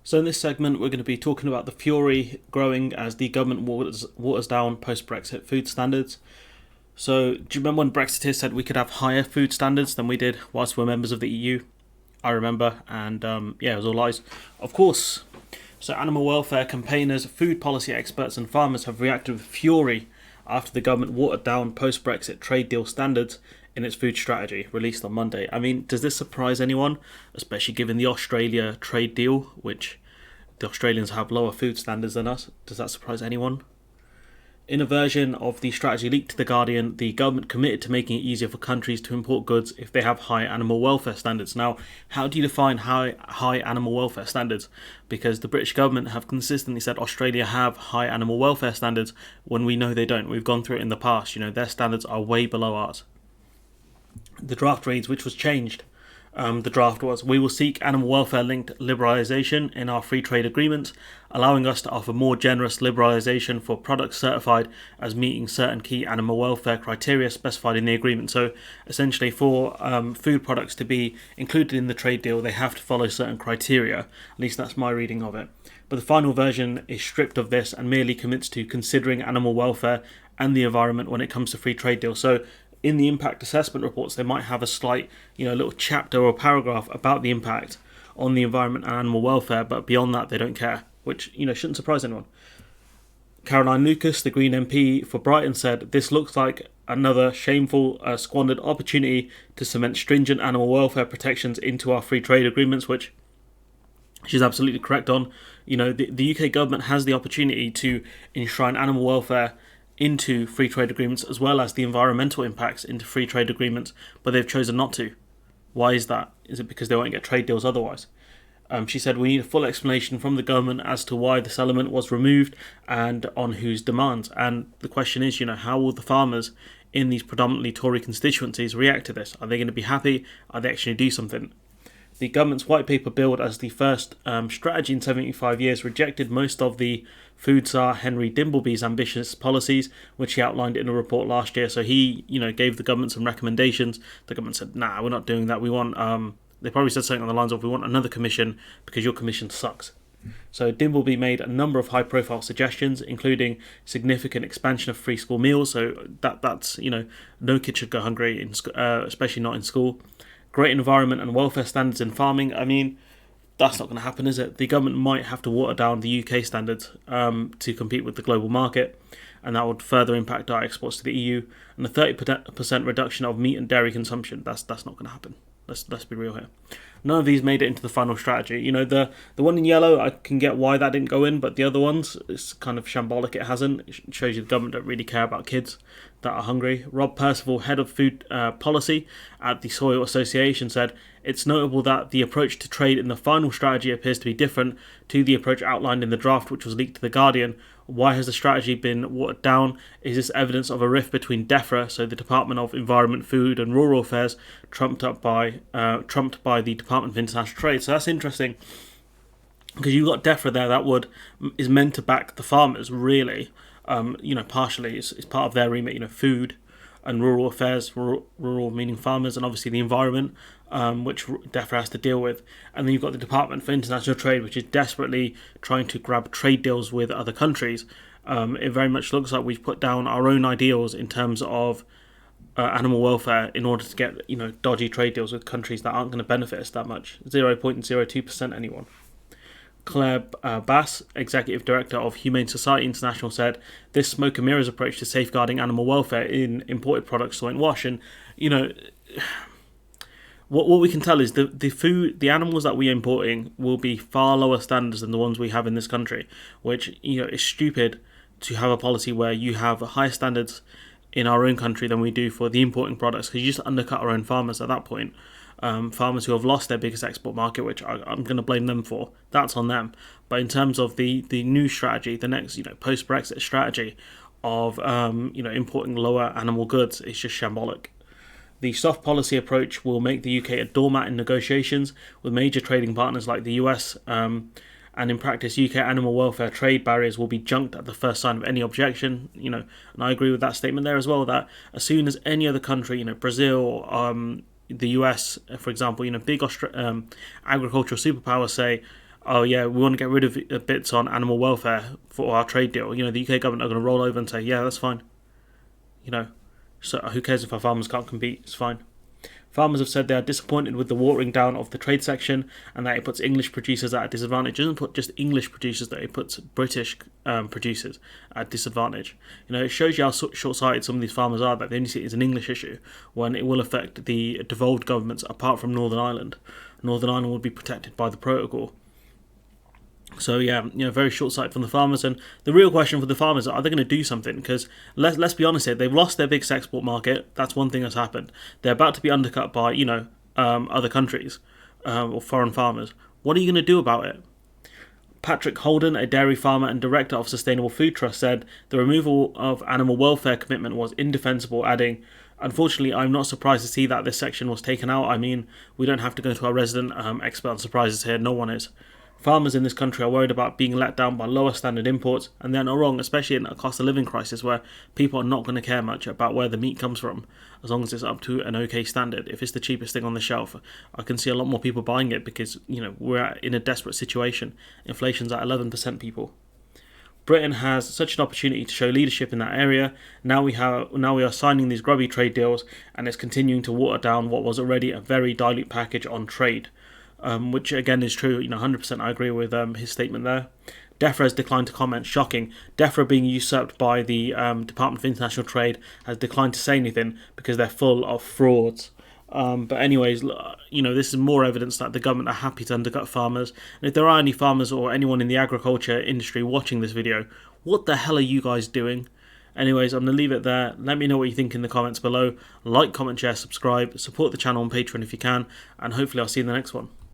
So in this segment, we're going to be talking about the fury growing as the government waters down post-Brexit food standards. So do you remember when Brexiteers said we could have higher food standards than we did whilst we're members of the EU? I remember, and it was all lies. Of course. So animal welfare campaigners, food policy experts and farmers have reacted with fury after the government watered down post-Brexit trade deal standards in its food strategy released on Monday. I mean, does this surprise anyone? Especially given the Australia trade deal, which the Australians have lower food standards than us. Does that surprise anyone? In a version of the strategy leaked to The Guardian, the government committed to making it easier for countries to import goods if they have high animal welfare standards. Now, how do you define high animal welfare standards? Because the British government have consistently said Australia have high animal welfare standards when we know they don't. We've gone through it in the past. Their standards are way below ours. The draft reads, which was changed. The draft was, we will seek animal welfare-linked liberalisation in our free trade agreements, allowing us to offer more generous liberalisation for products certified as meeting certain key animal welfare criteria specified in the agreement. So essentially for food products to be included in the trade deal, they have to follow certain criteria. At least that's my reading of it. But the final version is stripped of this and merely commits to considering animal welfare and the environment when it comes to free trade deals. So in the impact assessment reports, they might have a slight, little chapter or paragraph about the impact on the environment and animal welfare, but beyond that, they don't care, which, shouldn't surprise anyone. Caroline Lucas, the Green MP for Brighton, said, this looks like another shameful, squandered opportunity to cement stringent animal welfare protections into our free trade agreements, which she's absolutely correct on. The UK government has the opportunity to enshrine animal welfare into free trade agreements as well as the environmental impacts into free trade agreements, but they've chosen not to. Why is that? Is it because they won't get trade deals otherwise? She said we need a full explanation from the government as to why this element was removed and on whose demands. And the question is, how will the farmers in these predominantly Tory constituencies react to this? Are they going to be happy? Are they actually do something? The government's white paper, billed as the first strategy in 75 years, rejected most of the food czar Henry Dimbleby's ambitious policies, which he outlined in a report last year. So he, gave the government some recommendations. The government said, nah, we're not doing that. We want, they probably said something on the lines of, we want another commission because your commission sucks. So Dimbleby made a number of high-profile suggestions, including significant expansion of free school meals. So that's no kid should go hungry, especially not in school. Great environment and welfare standards in farming. I mean, that's not going to happen, is it? The government might have to water down the UK standards to compete with the global market, and that would further impact our exports to the EU. And a 30% reduction of meat and dairy consumption. That's not going to happen. Let's be real here. None of these made it into the final strategy. The one in yellow, I can get why that didn't go in, but the other ones, it's kind of shambolic it hasn't. It shows you the government don't really care about kids that are hungry. Rob Percival, head of food policy at the Soil Association, said, it's notable that the approach to trade in the final strategy appears to be different to the approach outlined in the draft, which was leaked to The Guardian. Why has the strategy been watered down? Is this evidence of a rift between DEFRA, so the Department of Environment, Food and Rural Affairs, trumped by the Department of International Trade? So that's interesting, because you've got DEFRA there that is meant to back the farmers, really. Partially it's part of their remit, food and rural affairs, rural meaning farmers, and obviously the environment, which DEFRA has to deal with. And then you've got the Department for International Trade, which is desperately trying to grab trade deals with other countries. It very much looks like we've put down our own ideals in terms of animal welfare in order to get dodgy trade deals with countries that aren't going to benefit us that much. 0.02% anyone. Claire Bass, Executive Director of Humane Society International, said this smoke and mirrors approach to safeguarding animal welfare in imported products won't wash. And what we can tell is the animals that we're importing will be far lower standards than the ones we have in this country, which is stupid to have a policy where you have higher standards in our own country than we do for the importing products, because you just undercut our own farmers at that point. Farmers who have lost their biggest export market, which I'm going to blame them for. That's on them. But in terms of the new strategy, the next post-Brexit strategy of importing lower animal goods, it's just shambolic. The soft policy approach will make the UK a doormat in negotiations with major trading partners like the US, and in practice, UK animal welfare trade barriers will be junked at the first sign of any objection. And I agree with that statement there as well. That as soon as any other country, Brazil, the US, for example, big agricultural superpowers say, oh yeah, we want to get rid of bits on animal welfare for our trade deal. The UK government are going to roll over and say, yeah, that's fine. So who cares if our farmers can't compete? It's fine. Farmers have said they are disappointed with the watering down of the trade section and that it puts English producers at a disadvantage. It doesn't put just English producers, that it puts British producers at a disadvantage. It shows you how short-sighted some of these farmers are, that they only see it as an English issue when it will affect the devolved governments apart from Northern Ireland. Northern Ireland will be protected by the protocol. So yeah, very short-sighted from the farmers. And the real question for the farmers are they going to do something? Because let's be honest here, they've lost their biggest export market. That's one thing that's happened. They're about to be undercut by other countries or foreign farmers. What are you going to do about it? Patrick Holden, a dairy farmer and director of Sustainable Food Trust, said the removal of animal welfare commitment was indefensible, adding, "Unfortunately, I'm not surprised to see that this section was taken out. I mean, we don't have to go to our resident expert on surprises here. No one is. Farmers in this country are worried about being let down by lower standard imports, and they're not wrong, especially in a cost of living crisis where people are not going to care much about where the meat comes from, as long as it's up to an okay standard. If it's the cheapest thing on the shelf, I can see a lot more people buying it because, we're in a desperate situation. Inflation's at 11%, people. Britain has such an opportunity to show leadership in that area. Now we are signing these grubby trade deals, and it's continuing to water down what was already a very dilute package on trade." Which again is true. 100% I agree with his statement there. DEFRA has declined to comment. Shocking. DEFRA, being usurped by the Department of International Trade, has declined to say anything because they're full of frauds. But anyways, this is more evidence that the government are happy to undercut farmers. And if there are any farmers or anyone in the agriculture industry watching this video, what the hell are you guys doing? Anyways, I'm going to leave it there. Let me know what you think in the comments below. Like, comment, share, subscribe. Support the channel on Patreon if you can. And hopefully I'll see you in the next one.